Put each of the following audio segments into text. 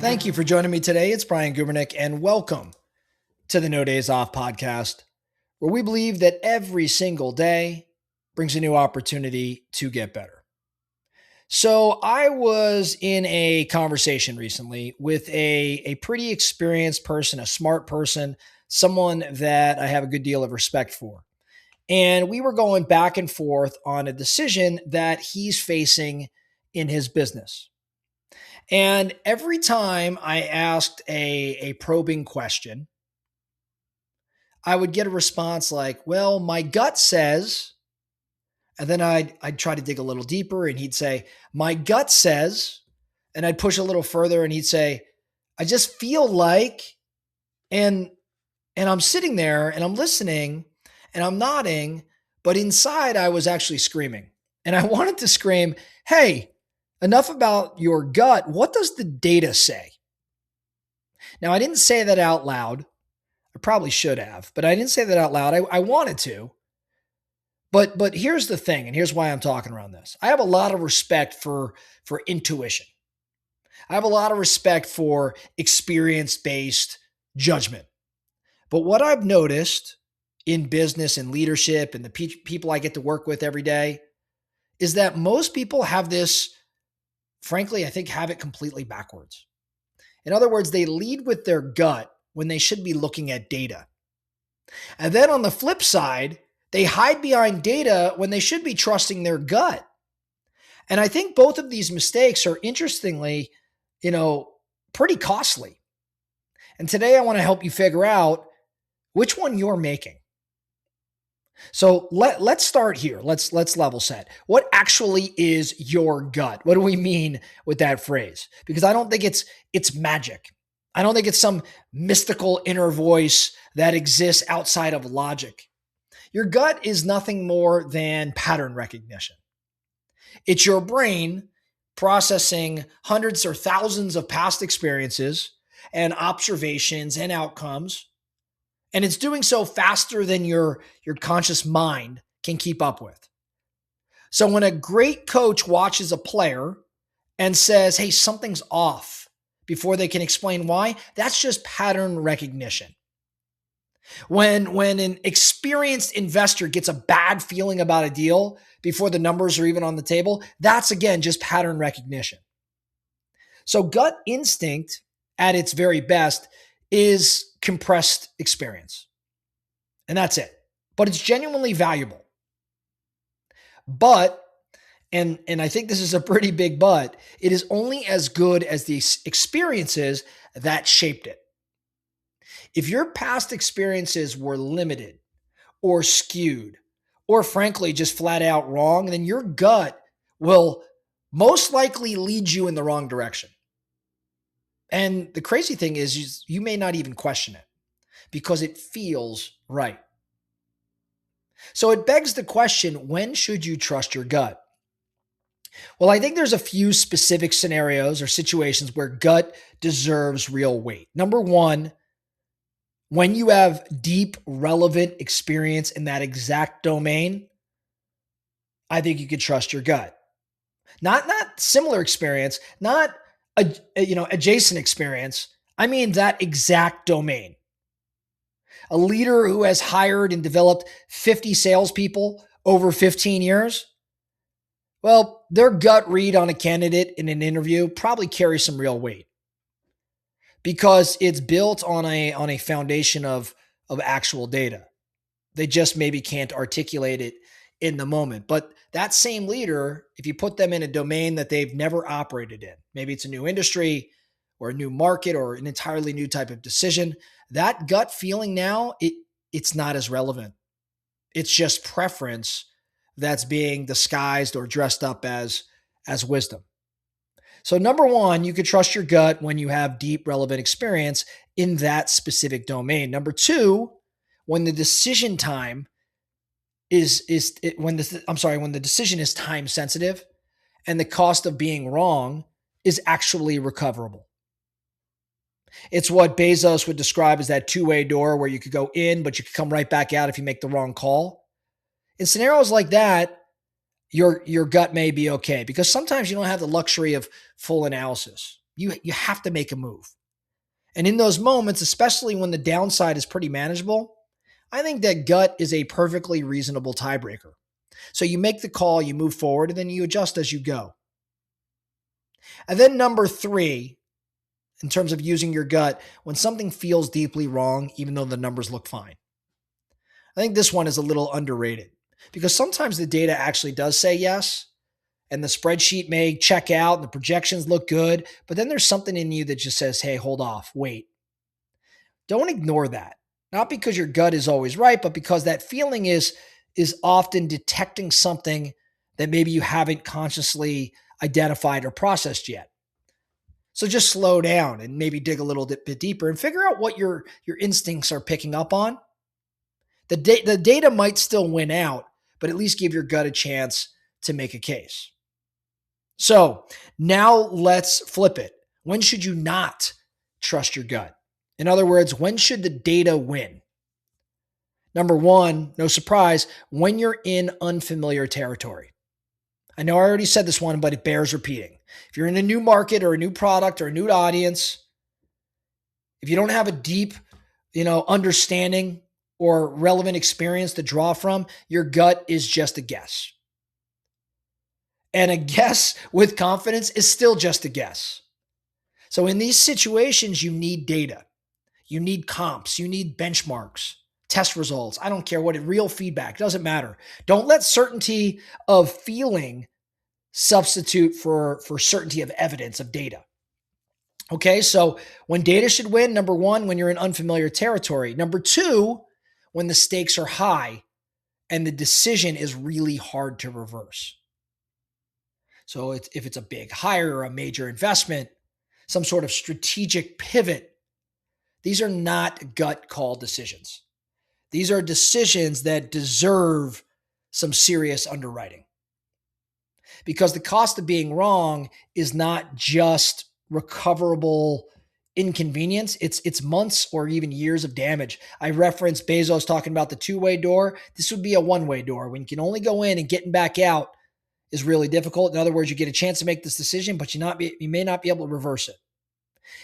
Thank you for joining me today. It's Brian Gubernick, and welcome to the No Days Off podcast, where we believe that every single day brings a new opportunity to get better. So, I was in a conversation recently with a pretty experienced person, a smart person, someone that I have a good deal of respect for. And we were going back and forth on a decision that he's facing in his business. And every time I asked a probing question, I would get a response like, well, my gut says, and then I'd try to dig a little deeper and he'd say, my gut says, and I'd push a little further and he'd say, I just feel like, and I'm sitting there and I'm listening and I'm nodding, but inside I was actually screaming. And I wanted to scream, hey, enough about your gut. What does the data say? Now, I didn't say that out loud. I probably should have, but I didn't say that out loud. I wanted to. But here's the thing, and here's why I'm talking around this. I have a lot of respect for intuition. I have a lot of respect for experience-based judgment. But what I've noticed in business and leadership and the people I get to work with every day is that most people have this, frankly, I think have it completely backwards. In other words, they lead with their gut when they should be looking at data. And then on the flip side, they hide behind data when they should be trusting their gut. And I think both of these mistakes are interestingly, pretty costly. And today I want to help you figure out which one you're making. So let's start here. Let's level set. What actually is your gut? What do we mean with that phrase? Because I don't think it's magic. I don't think it's some mystical inner voice that exists outside of logic. Your gut is nothing more than pattern recognition. It's your brain processing hundreds or thousands of past experiences and observations and outcomes. And it's doing so faster than your conscious mind can keep up with. So when a great coach watches a player and says, hey, something's off before they can explain why, that's just pattern recognition. When an experienced investor gets a bad feeling about a deal before the numbers are even on the table, that's again just pattern recognition. So gut instinct at its very best is compressed experience. And that's it. But it's genuinely valuable. But, and I think this is a pretty big but, it is only as good as the experiences that shaped it. If your past experiences were limited or skewed, or frankly, just flat out wrong, then your gut will most likely lead you in the wrong direction. And the crazy thing is you may not even question it because it feels right. So it begs the question, when should you trust your gut? Well, I think there's a few specific scenarios or situations where gut deserves real weight. Number one, when you have deep, relevant experience in that exact domain, I think you could trust your gut. Not similar experience, not adjacent experience. I mean that exact domain. A leader who has hired and developed 50 salespeople over 15 years, well, their gut read on a candidate in an interview probably carries some real weight because it's built on a foundation of actual data. They just maybe can't articulate it in the moment. But that same leader, if you put them in a domain that they've never operated in, maybe it's a new industry or a new market or an entirely new type of decision, that gut feeling now, it's not as relevant. It's just preference that's being disguised or dressed up as wisdom. So number one, you could trust your gut when you have deep, relevant experience in that specific domain. Number two, when the decision time when the decision is time sensitive and the cost of being wrong is actually recoverable. It's what Bezos would describe as that two-way door where you could go in, but you could come right back out if you make the wrong call. In scenarios like that, your gut may be okay because sometimes you don't have the luxury of full analysis. You have to make a move. And in those moments, especially when the downside is pretty manageable, I think that gut is a perfectly reasonable tiebreaker. So you make the call, you move forward, and then you adjust as you go. And then number 3, in terms of using your gut, when something feels deeply wrong, even though the numbers look fine. I think this one is a little underrated because sometimes the data actually does say yes, and the spreadsheet may check out and the projections look good, but then there's something in you that just says, hey, hold off, wait. Don't ignore that. Not because your gut is always right, but because that feeling is often detecting something that maybe you haven't consciously identified or processed yet. So just slow down and maybe dig a little bit deeper and figure out what your instincts are picking up on. The data might still win out, but at least give your gut a chance to make a case. So now let's flip it. When should you not trust your gut? In other words, when should the data win? Number 1, no surprise, when you're in unfamiliar territory. I know I already said this one, but it bears repeating. If you're in a new market or a new product or a new audience, if you don't have a deep, understanding or relevant experience to draw from, your gut is just a guess. And a guess with confidence is still just a guess. So in these situations, you need data. You need comps. You need benchmarks, test results. I don't care what real feedback. Doesn't matter. Don't let certainty of feeling substitute for certainty of evidence of data. Okay, so when data should win, number 1, when you're in unfamiliar territory. Number 2, when the stakes are high and the decision is really hard to reverse. So if it's a big hire or a major investment, some sort of strategic pivot, these are not gut call decisions. These are decisions that deserve some serious underwriting. Because the cost of being wrong is not just recoverable inconvenience, it's months or even years of damage. I referenced Bezos talking about the 2-way door. This would be a 1-way door. When you can only go in and getting back out is really difficult. In other words, you get a chance to make this decision, but you may not be able to reverse it.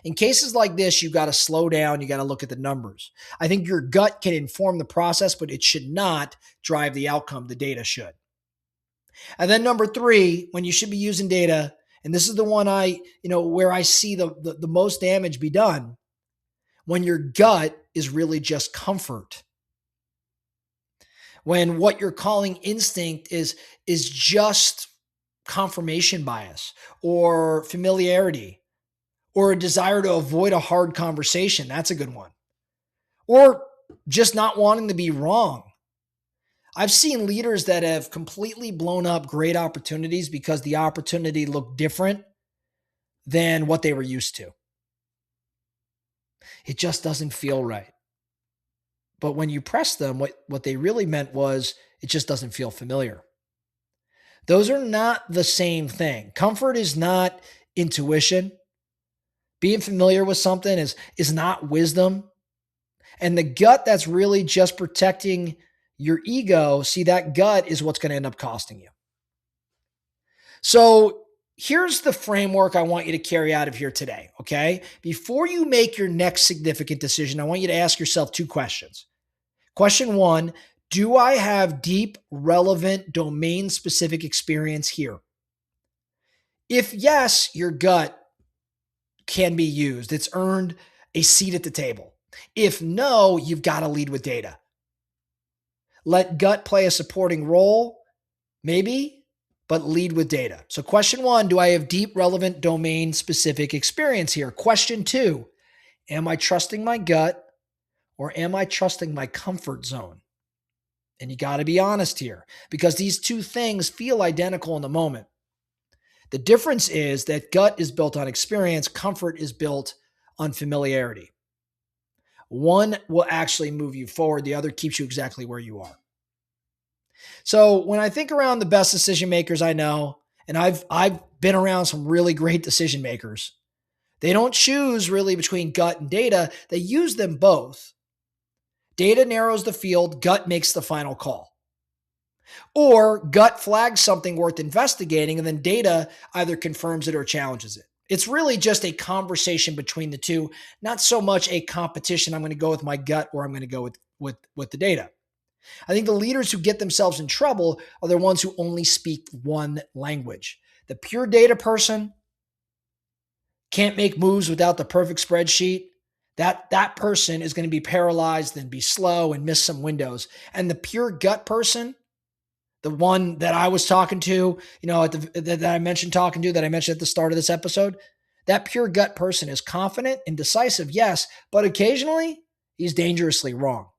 In cases like this, you got to slow down. You got to look at the numbers. I think your gut can inform the process, but it should not drive the outcome. The data should. And then number 3, when you should be using data, and this is the one where I see the most damage be done, when your gut is really just comfort. When what you're calling instinct is just confirmation bias or familiarity or a desire to avoid a hard conversation. That's a good one. Or just not wanting to be wrong. I've seen leaders that have completely blown up great opportunities because the opportunity looked different than what they were used to. It just doesn't feel right. But when you press them, what they really meant was it just doesn't feel familiar. Those are not the same thing. Comfort is not intuition. Being familiar with something is not wisdom. And the gut that's really just protecting your ego, see, that gut is what's going to end up costing you. So here's the framework I want you to carry out of here today, okay? Before you make your next significant decision, I want you to ask yourself 2 questions. Question 1, do I have deep, relevant, domain-specific experience here? If yes, your gut can be used. It's earned a seat at the table. If no, you've got to lead with data. Let gut play a supporting role, maybe, but lead with data. So question 1, do I have deep, relevant, domain-specific experience here? Question 2, am I trusting my gut or am I trusting my comfort zone? And you got to be honest here because these 2 things feel identical in the moment. The difference is that gut is built on experience, comfort is built on familiarity. One will actually move you forward, the other keeps you exactly where you are. So when I think around the best decision makers I know, and I've been around some really great decision makers, they don't choose really between gut and data, they use them both. Data narrows the field, gut makes the final call. Or gut flags something worth investigating, and then data either confirms it or challenges it. It's really just a conversation between the two, not so much a competition. I'm going to go with my gut or I'm going to go with the data. I think the leaders who get themselves in trouble are the ones who only speak one language. The pure data person can't make moves without the perfect spreadsheet. That person is going to be paralyzed and be slow and miss some windows. And the pure gut person, the one that I was talking to, that I mentioned at the start of this episode, that pure gut person is confident and decisive, yes, but occasionally he's dangerously wrong.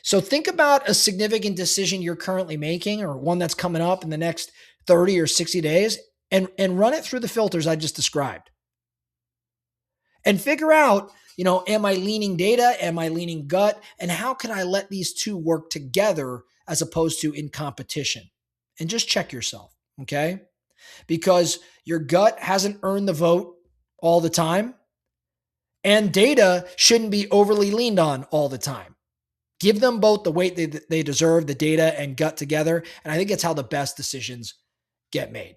So think about a significant decision you're currently making or one that's coming up in the next 30 or 60 days and run it through the filters I just described. And figure out, am I leaning data? Am I leaning gut? And how can I let these two work together as opposed to in competition? And just check yourself, okay? Because your gut hasn't earned the vote all the time, and data shouldn't be overly leaned on all the time. Give them both the weight they deserve, the data and gut together, and I think it's how the best decisions get made.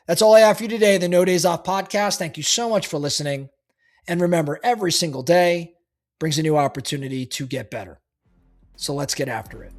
That's all I have for you today, the No Days Off podcast. Thank you so much for listening. And remember, every single day brings a new opportunity to get better. So let's get after it.